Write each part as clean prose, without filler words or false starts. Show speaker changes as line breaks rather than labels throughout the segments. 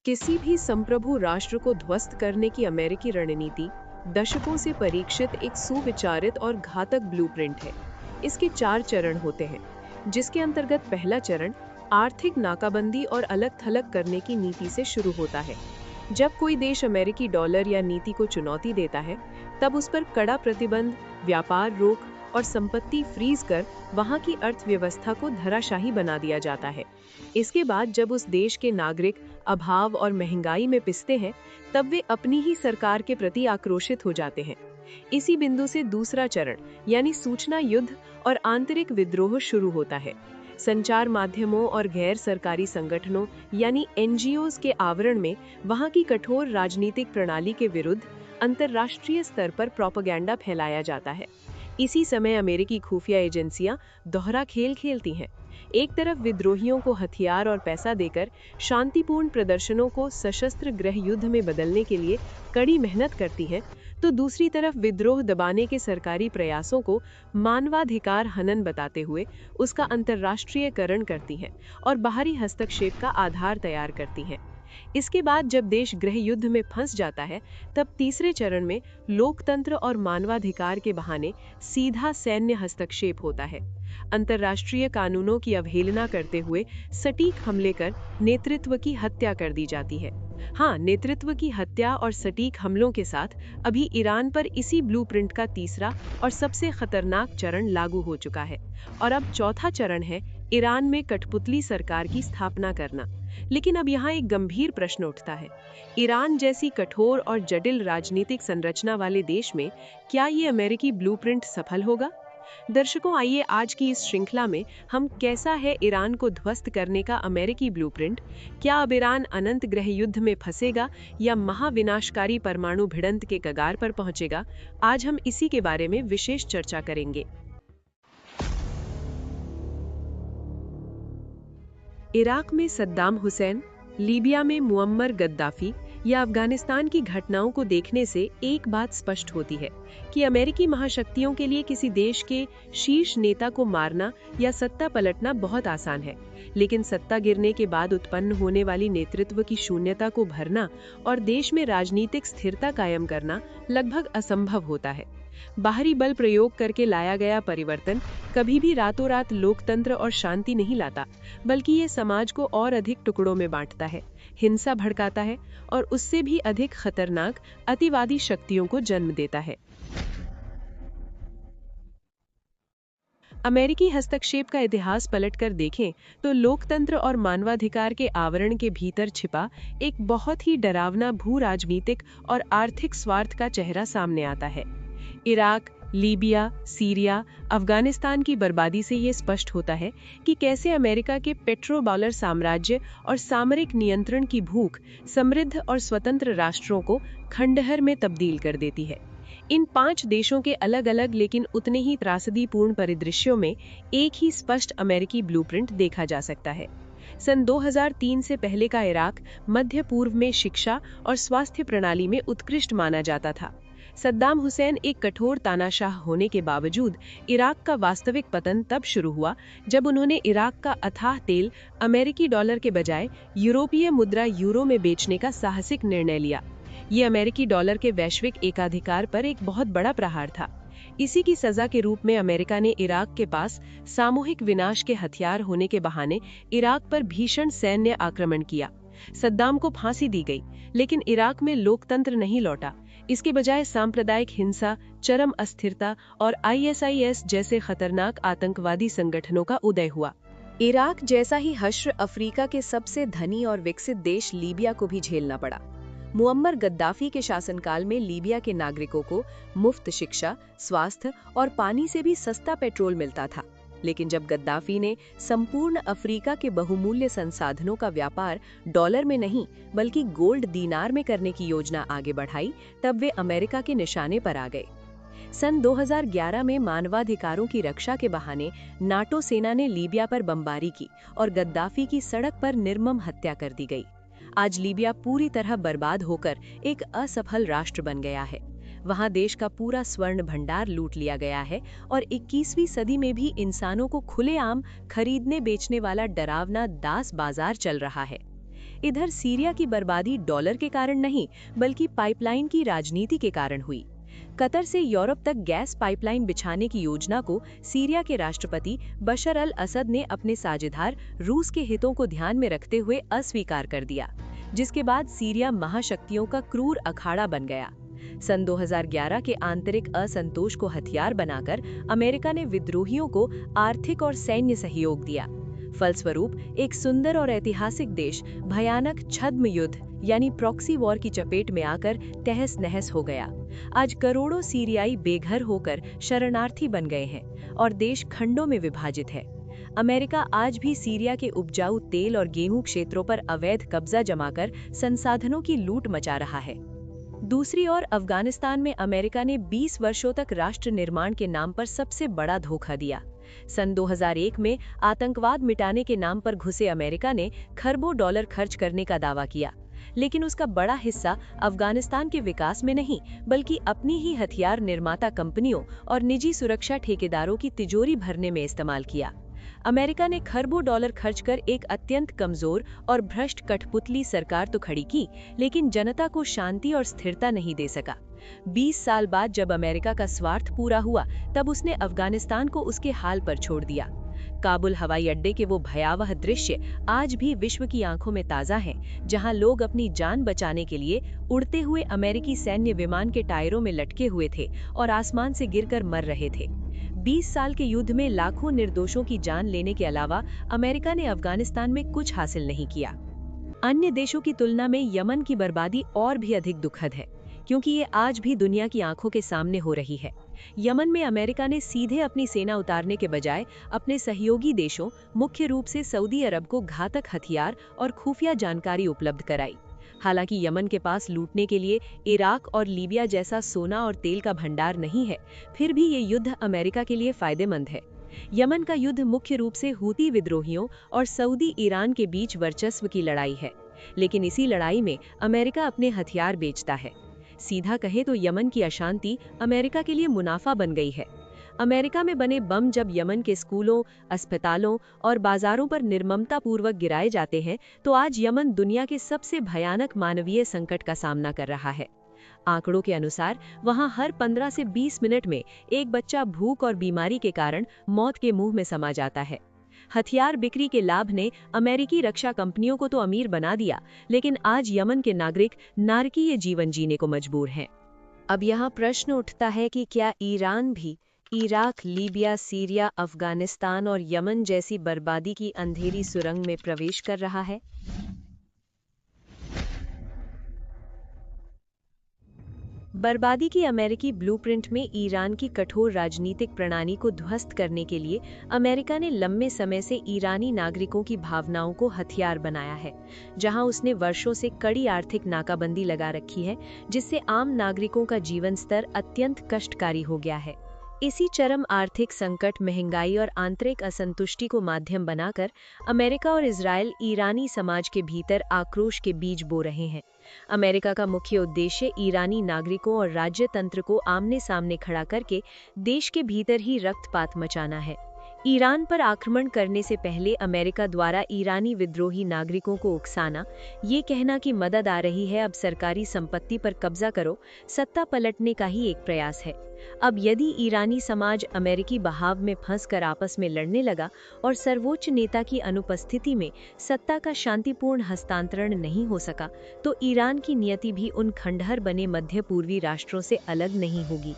किसी भी संप्रभु राष्ट्र को ध्वस्त करने की अमेरिकी रणनीति दशकों से परीक्षित एक सुविचारित और घातक ब्लूप्रिंट है। इसके 4 चरण होते हैं, जिसके अंतर्गत पहला चरण आर्थिक नाकाबंदी और अलग थलग करने की नीति से शुरू होता है। जब कोई देश अमेरिकी डॉलर या नीति को चुनौती देता है, तब उस पर कड़ा प्रतिबंध, व्यापार रोक और संपत्ति फ्रीज कर वहां की अर्थव्यवस्था को धराशाही बना दिया जाता है। इसके बाद जब उस देश के नागरिक अभाव और महंगाई में पिसते हैं, तब वे अपनी ही सरकार के प्रति आक्रोशित हो जाते हैं। इसी बिंदु से दूसरा चरण यानी सूचना युद्ध और आंतरिक विद्रोह शुरू होता है। संचार माध्यमों और गैर सरकारी संगठनों यानी एनजीओज के आवरण में वहां की कठोर राजनीतिक प्रणाली के विरुद्ध अंतर्राष्ट्रीय स्तर पर प्रोपेगेंडा फैलाया जाता है। इसी समय अमेरिकी खुफिया एजेंसियां दोहरा खेल खेलती हैं। एक तरफ विद्रोहियों को हथियार और पैसा देकर शांतिपूर्ण प्रदर्शनों को सशस्त्र गृह युद्ध में बदलने के लिए कड़ी मेहनत करती हैं, तो दूसरी तरफ विद्रोह दबाने के सरकारी प्रयासों को मानवाधिकार हनन बताते हुए उसका अंतर्राष्ट्रीयकरण करती हैं और बाहरी हस्तक्षेप का आधार तैयार करती हैं। इसके बाद जब देश गृह युद्ध में फंस जाता है, तब तीसरे चरण में लोकतंत्र और मानवाधिकार के बहाने सीधा सैन्य हस्तक्षेप होता है। अंतर्राष्ट्रीय कानूनों की अवहेलना करते हुए सटीक हमले कर नेतृत्व की हत्या कर दी जाती है। हाँ, नेतृत्व की हत्या और सटीक हमलों के साथ अभी ईरान पर इसी ब्लूप्रिंट का तीसरा और सबसे खतरनाक चरण लागू हो चुका है। और अब चौथा चरण है ईरान में कठपुतली सरकार की स्थापना करना। लेकिन अब यहाँ एक गंभीर प्रश्न उठता है, ईरान जैसी कठोर और जटिल राजनीतिक संरचना वाले देश में क्या ये अमेरिकी ब्लूप्रिंट सफल होगा? दर्शकों, आइए आज की इस श्रृंखला में हम कैसा है ईरान को ध्वस्त करने का अमेरिकी ब्लूप्रिंट, क्या अब ईरान अनंत गृह युद्ध में फंसेगा या महाविनाशकारी परमाणु भिड़ंत के कगार पर पहुंचेगा, आज हम इसी के बारे में विशेष चर्चा करेंगे। इराक में सद्दाम हुसैन, लीबिया में मुअम्मर गद्दाफी या अफगानिस्तान की घटनाओं को देखने से एक बात स्पष्ट होती है कि अमेरिकी महाशक्तियों के लिए किसी देश के शीर्ष नेता को मारना या सत्ता पलटना बहुत आसान है, लेकिन सत्ता गिरने के बाद उत्पन्न होने वाली नेतृत्व की शून्यता को भरना और देश में राजनीतिक स्थिरता कायम करना लगभग असंभव होता है। बाहरी बल प्रयोग करके लाया गया परिवर्तन कभी भी रातों रात लोकतंत्र और शांति नहीं लाता, बल्कि ये समाज को और अधिक टुकड़ों में बांटता है, हिंसा भड़काता है और उससे भी अधिक खतरनाक अतिवादी शक्तियों को जन्म देता है। अमेरिकी हस्तक्षेप का इतिहास पलटकर देखें तो लोकतंत्र और मानवाधिकार के आवरण के भीतर छिपा एक बहुत ही डरावना भू राजनीतिक और आर्थिक स्वार्थ का चेहरा सामने आता है। इराक, लीबिया, सीरिया, अफगानिस्तान की बर्बादी से ये स्पष्ट होता है कि कैसे अमेरिका के पेट्रो डॉलर साम्राज्य और सामरिक नियंत्रण की भूख समृद्ध और स्वतंत्र राष्ट्रों को खंडहर में तब्दील कर देती है। इन 5 देशों के अलग अलग लेकिन उतने ही त्रासदीपूर्ण परिदृश्यों में एक ही स्पष्ट अमेरिकी ब्लूप्रिंट देखा जा सकता है। सन 2003 से पहले का इराक मध्य पूर्व में शिक्षा और स्वास्थ्य प्रणाली में उत्कृष्ट माना जाता था। सद्दाम हुसैन एक कठोर तानाशाह होने के बावजूद इराक का वास्तविक पतन तब शुरू हुआ जब उन्होंने इराक का अथाह तेल अमेरिकी डॉलर के बजाय यूरोपीय मुद्रा यूरो में बेचने का साहसिक निर्णय लिया। ये अमेरिकी डॉलर के वैश्विक एकाधिकार पर एक बहुत बड़ा प्रहार था। इसी की सजा के रूप में अमेरिका ने इराक के पास सामूहिक विनाश के हथियार होने के बहाने इराक पर भीषण सैन्य आक्रमण किया। सद्दाम को फांसी दी गई, लेकिन इराक में लोकतंत्र नहीं लौटा। इसके बजाय सांप्रदायिक हिंसा, चरम अस्थिरता और ISIS जैसे खतरनाक आतंकवादी संगठनों का उदय हुआ। इराक जैसा ही हश्र अफ्रीका के सबसे धनी और विकसित देश लीबिया को भी झेलना पड़ा। मुअम्मर गद्दाफी के शासनकाल में लीबिया के नागरिकों को मुफ्त शिक्षा, स्वास्थ्य और पानी से भी सस्ता पेट्रोल मिलता था। लेकिन जब गद्दाफी ने संपूर्ण अफ्रीका के बहुमूल्य संसाधनों का व्यापार डॉलर में नहीं बल्कि गोल्ड दीनार में करने की योजना आगे बढ़ाई, तब वे अमेरिका के निशाने पर आ गए। सन 2011 में मानवाधिकारों की रक्षा के बहाने नाटो सेना ने लीबिया पर बमबारी की और गद्दाफी की सड़क पर निर्मम हत्या कर दी गई। आज लीबिया पूरी तरह बर्बाद होकर एक असफल राष्ट्र बन गया है। वहां देश का पूरा स्वर्ण भंडार लूट लिया गया है और 21वीं सदी में भी इंसानों को खुलेआम खरीदने बेचने वाला डरावना दास बाजार चल रहा है। इधर सीरिया की बर्बादी डॉलर के कारण नहीं, बल्कि पाइपलाइन की राजनीति के कारण हुई। कतर से यूरोप तक गैस पाइपलाइन बिछाने की योजना को सीरिया के राष्ट्रपति बशर अल असद ने अपने साझेदार रूस के हितों को ध्यान में रखते हुए अस्वीकार कर दिया, जिसके बाद सीरिया महाशक्तियों का क्रूर अखाड़ा बन गया। सन 2011 के आंतरिक असंतोष को हथियार बनाकर अमेरिका ने विद्रोहियों को आर्थिक और सैन्य सहयोग दिया। फलस्वरूप एक सुंदर और ऐतिहासिक देश भयानक छद्म युद्ध यानी प्रॉक्सी वॉर की चपेट में आकर तहस नहस हो गया। आज करोड़ों सीरियाई बेघर होकर शरणार्थी बन गए हैं और देश खंडों में विभाजित है। अमेरिका आज भी सीरिया के उपजाऊ तेल और गेहूं क्षेत्रों पर अवैध कब्जा जमाकर संसाधनों की लूट मचा रहा है। दूसरी ओर अफगानिस्तान में अमेरिका ने 20 वर्षों तक राष्ट्र निर्माण के नाम पर सबसे बड़ा धोखा दिया। सन 2001 में आतंकवाद मिटाने के नाम पर घुसे अमेरिका ने खरबों डॉलर खर्च करने का दावा किया, लेकिन उसका बड़ा हिस्सा अफगानिस्तान के विकास में नहीं, बल्कि अपनी ही हथियार निर्माता कंपनियों और निजी सुरक्षा ठेकेदारों की तिजोरी भरने में इस्तेमाल किया। अमेरिका ने खरबों डॉलर खर्च कर एक अत्यंत कमजोर और भ्रष्ट कठपुतली सरकार तो खड़ी की, लेकिन जनता को शांति और स्थिरता नहीं दे सका। 20 साल बाद जब अमेरिका का स्वार्थ पूरा हुआ, तब उसने अफगानिस्तान को उसके हाल पर छोड़ दिया। काबुल हवाई अड्डे के वो भयावह दृश्य आज भी विश्व की आंखों में ताजा हैं, जहां लोग अपनी जान बचाने के लिए उड़ते हुए अमेरिकी सैन्य विमान के टायरों में लटके हुए थे और आसमान से गिरकर मर रहे थे। 20 साल के युद्ध में लाखों निर्दोषों की जान लेने के अलावा अमेरिका ने अफगानिस्तान में कुछ हासिल नहीं किया। अन्य देशों की तुलना में यमन की बर्बादी और भी अधिक दुखद है, क्योंकि ये आज भी दुनिया की आंखों के सामने हो रही है। यमन में अमेरिका ने सीधे अपनी सेना उतारने के बजाय अपने सहयोगी देशों, मुख्य रूप से सऊदी अरब को घातक हथियार और खुफिया जानकारी उपलब्ध कराई। हालांकि यमन के पास लूटने के लिए इराक और लीबिया जैसा सोना और तेल का भंडार नहीं है, फिर भी ये युद्ध अमेरिका के लिए फायदेमंद है। यमन का युद्ध मुख्य रूप से हूती विद्रोहियों और सऊदी ईरान के बीच वर्चस्व की लड़ाई है, लेकिन इसी लड़ाई में अमेरिका अपने हथियार बेचता है। सीधा कहे तो यमन की अशांति अमेरिका के लिए मुनाफा बन गई है। अमेरिका में बने बम जब यमन के स्कूलों, अस्पतालों और बाजारों पर निर्ममतापूर्वक गिराए जाते हैं, तो आज यमन दुनिया के सबसे भयानक मानवीय संकट का सामना कर रहा है। आंकड़ों के अनुसार वहां हर 15 से 20 मिनट में एक बच्चा भूख और बीमारी के कारण मौत के मुंह में समा जाता है। हथियार बिक्री के लाभ ने अमेरिकी रक्षा कंपनियों को तो अमीर बना दिया, लेकिन आज यमन के नागरिक नारकीय जीवन जीने को मजबूर हैं। अब यहाँ प्रश्न उठता है कि क्या ईरान भी इराक, लीबिया, सीरिया, अफगानिस्तान और यमन जैसी बर्बादी की अंधेरी सुरंग में प्रवेश कर रहा है? बर्बादी की अमेरिकी ब्लूप्रिंट में ईरान की कठोर राजनीतिक प्रणाली को ध्वस्त करने के लिए अमेरिका ने लंबे समय से ईरानी नागरिकों की भावनाओं को हथियार बनाया है, जहां उसने वर्षों से कड़ी आर्थिक नाकाबंदी लगा रखी है, जिससे आम नागरिकों का जीवन स्तर अत्यंत कष्टकारी हो गया है। इसी चरम आर्थिक संकट, महंगाई और आंतरिक असंतुष्टि को माध्यम बनाकर अमेरिका और इजराइल ईरानी समाज के भीतर आक्रोश के बीज बो रहे हैं। अमेरिका का मुख्य उद्देश्य ईरानी नागरिकों और राज्य तंत्र को आमने सामने खड़ा करके देश के भीतर ही रक्तपात मचाना है। ईरान पर आक्रमण करने से पहले अमेरिका द्वारा ईरानी विद्रोही नागरिकों को उकसाना, ये कहना कि मदद आ रही है, अब सरकारी संपत्ति पर कब्जा करो, सत्ता पलटने का ही एक प्रयास है। अब यदि ईरानी समाज अमेरिकी बहाव में फंसकर आपस में लड़ने लगा और सर्वोच्च नेता की अनुपस्थिति में सत्ता का शांतिपूर्ण हस्तांतरण नहीं हो सका, तो ईरान की नियति भी उन खंडहर बने मध्य पूर्वी राष्ट्रों से अलग नहीं होगी।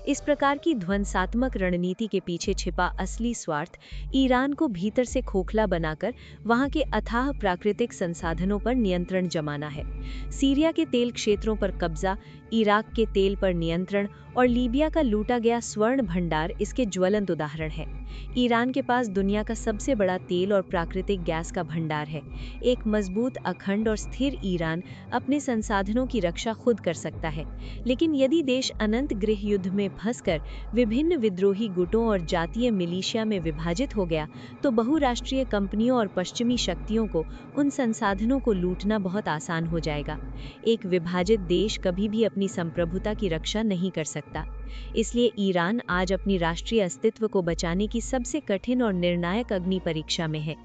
इस प्रकार की ध्वंसात्मक रणनीति के पीछे छिपा असली स्वार्थ ईरान को भीतर से खोखला बनाकर वहां के अथाह प्राकृतिक संसाधनों पर नियंत्रण जमाना है। सीरिया के तेल क्षेत्रों पर कब्जा, इराक के तेल पर नियंत्रण और लीबिया का लूटा गया स्वर्ण भंडार इसके ज्वलंत उदाहरण है। ईरान के पास दुनिया का सबसे बड़ा तेल और प्राकृतिक गैस का भंडार है। एक मजबूत, अखंड और स्थिर ईरान अपने संसाधनों की रक्षा खुद कर सकता है, लेकिन यदि देश अनंत गृह युद्ध में फंसकर विभिन्न विद्रोही गुटों और जातीय मिलिशिया में विभाजित हो गया, तो बहुराष्ट्रीय कंपनियों और पश्चिमी शक्तियों को उन संसाधनों को लूटना बहुत आसान हो जाएगा। एक विभाजित देश कभी भी अपनी संप्रभुता की रक्षा नहीं कर सकता।
इसलिए ईरान आज अपनी राष्ट्रीय अस्तित्व को बचाने की सबसे कठिन और निर्णायक अग्नि परीक्षा में है।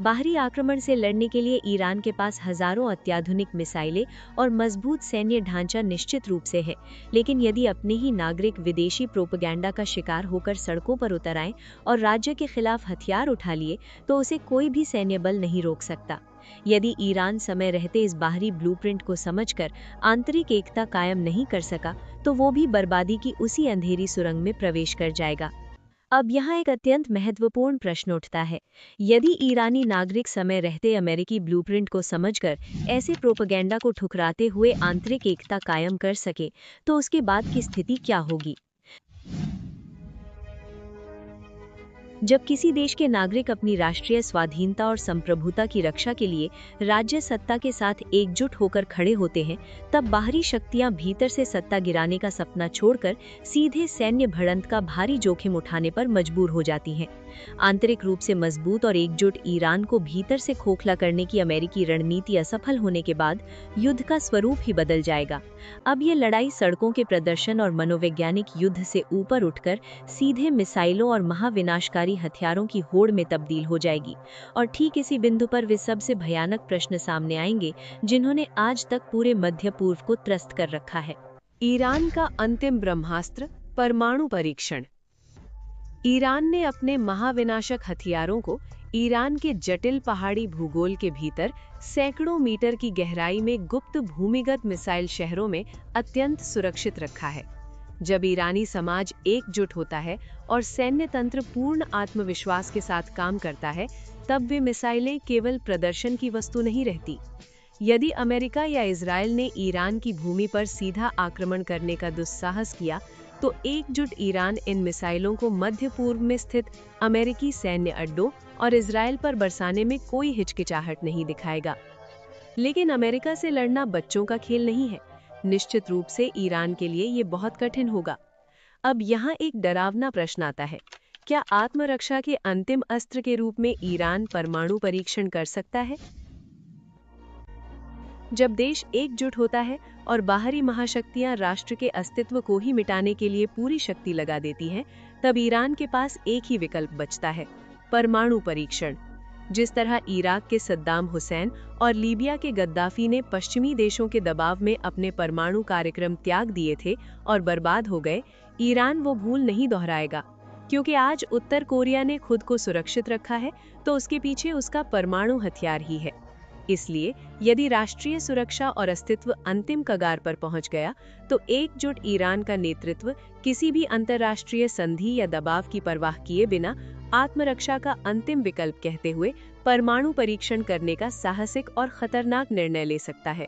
बाहरी आक्रमण से लड़ने के लिए ईरान के पास हजारों अत्याधुनिक मिसाइलें और मजबूत सैन्य ढांचा निश्चित रूप से है, लेकिन यदि अपने ही नागरिक विदेशी प्रोपेगेंडा का शिकार होकर सड़कों पर उतर आए और राज्य के खिलाफ हथियार उठा लिए, तो उसे कोई भी सैन्य बल नहीं रोक सकता। यदि ईरान समय रहते इस बाहरी ब्लूप्रिंट को समझकर आंतरिक एकता कायम नहीं कर सका, तो वो भी बर्बादी की उसी अंधेरी सुरंग में प्रवेश कर जाएगा। अब यहाँ एक अत्यंत महत्वपूर्ण प्रश्न उठता है, यदि ईरानी नागरिक समय रहते अमेरिकी ब्लूप्रिंट को समझकर ऐसे प्रोपेगेंडा को ठुकराते हुए आंतरिक एकता कायम कर सके, तो उसके बाद की स्थिति क्या होगी? जब किसी देश के नागरिक अपनी राष्ट्रीय स्वाधीनता और संप्रभुता की रक्षा के लिए राज्य सत्ता के साथ एकजुट होकर खड़े होते हैं, तब बाहरी शक्तियां भीतर से सत्ता गिराने का सपना छोड़कर सीधे सैन्य भिड़ंत का भारी जोखिम उठाने पर मजबूर हो जाती हैं। आंतरिक रूप से मजबूत और एकजुट ईरान को भीतर से खोखला करने की अमेरिकी रणनीति असफल होने के बाद युद्ध का स्वरूप ही बदल जाएगा। अब ये लड़ाई सड़कों के प्रदर्शन और मनोवैज्ञानिक युद्ध से ऊपर उठकर सीधे मिसाइलों और महाविनाशकारी हथियारों की होड़ में तब्दील हो जाएगी। और ठीक इसी बिंदु पर वे सबसे भयानक प्रश्न सामने आएंगे जिन्होंने आज तक पूरे मध्य पूर्व को त्रस्त कर रखा है।
ईरान का अंतिम ब्रह्मास्त्र, परमाणु परीक्षण। ईरान ने अपने महाविनाशक हथियारों को ईरान के जटिल पहाड़ी भूगोल के भीतर सैकड़ों मीटर की गहराई में गुप्त भूमिगत मिसाइल शहरों में अत्यंत सुरक्षित रखा है। जब ईरानी समाज एकजुट होता है और सैन्य तंत्र पूर्ण आत्मविश्वास के साथ काम करता है, तब वे मिसाइलें केवल प्रदर्शन की वस्तु नहीं रहती। यदि अमेरिका या इजराइल ने ईरान की भूमि पर सीधा आक्रमण करने का दुस्साहस किया, तो एकजुट ईरान इन मिसाइलों को मध्य पूर्व में स्थित अमेरिकी सैन्य अड्डों और इजराइल पर बरसाने में कोई हिचकिचाहट नहीं दिखाएगा। लेकिन अमेरिका से लड़ना बच्चों का खेल नहीं है। निश्चित रूप से ईरान के लिए ये बहुत कठिन होगा। अब यहाँ एक डरावना प्रश्न आता है, क्या आत्मरक्षा के अंतिम अस्त्र के रूप में ईरान परमाणु परीक्षण कर सकता है? जब देश एकजुट होता है और बाहरी महाशक्तियां राष्ट्र के अस्तित्व को ही मिटाने के लिए पूरी शक्ति लगा देती हैं, तब ईरान के पास एक ही विकल्प बचता है, परमाणु परीक्षण। जिस तरह इराक के सद्दाम हुसैन और लीबिया के गद्दाफी ने पश्चिमी देशों के दबाव में अपने परमाणु कार्यक्रम त्याग दिए थे और बर्बाद हो गए, ईरान वो भूल नहीं दोहराएगा। क्योंकि आज उत्तर कोरिया ने खुद को सुरक्षित रखा है, तो उसके पीछे उसका परमाणु हथियार ही है। इसलिए यदि राष्ट्रीय सुरक्षा और अस्तित्व अंतिम कगार पर पहुंच गया, तो एकजुट ईरान का नेतृत्व किसी भी अंतर्राष्ट्रीय संधि या दबाव की परवाह किए बिना आत्मरक्षा का अंतिम विकल्प कहते हुए परमाणु परीक्षण करने का साहसिक और खतरनाक निर्णय ले सकता है।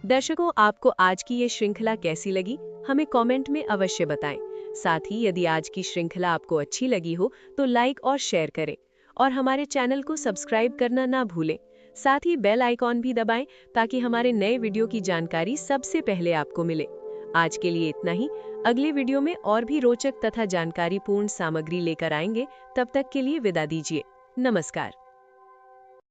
दर्शकों, आपको आज की ये श्रृंखला कैसी लगी, हमें कमेंट में अवश्य बताएं। साथ ही यदि आज की श्रृंखला आपको अच्छी लगी हो तो लाइक और शेयर करें और हमारे चैनल को सब्सक्राइब करना ना भूलें। साथ ही बेल आइकॉन भी दबाएं ताकि हमारे नए वीडियो की जानकारी सबसे पहले आपको मिले। आज के लिए इतना ही। अगले वीडियो में और भी रोचक तथा जानकारीपूर्ण सामग्री लेकर आएंगे। तब तक के लिए विदा दीजिए। नमस्कार।